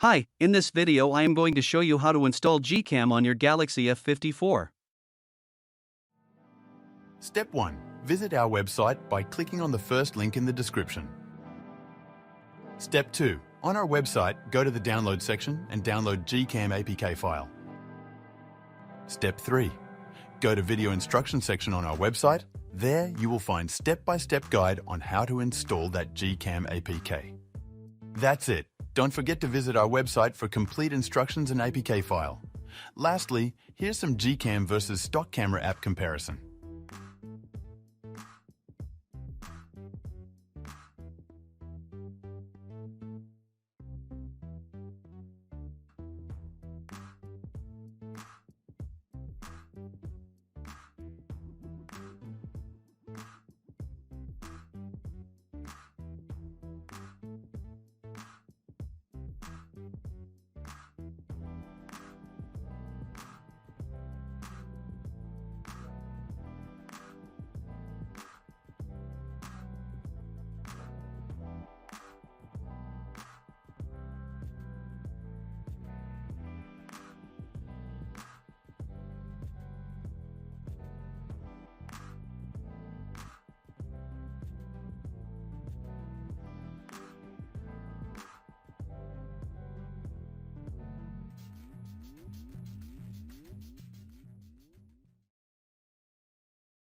Hi, in this video I am going to show you how to install GCam on your Galaxy F54. Step 1. Visit our website by clicking on the first link in the description. Step 2. On our website, go to the download section and download GCam APK file. Step 3. Go to video instruction section on our website. There you will find step-by-step guide on how to install that GCam APK. That's it. Don't forget to visit our website for complete instructions and APK file. Lastly, here's some GCam versus stock camera app comparison.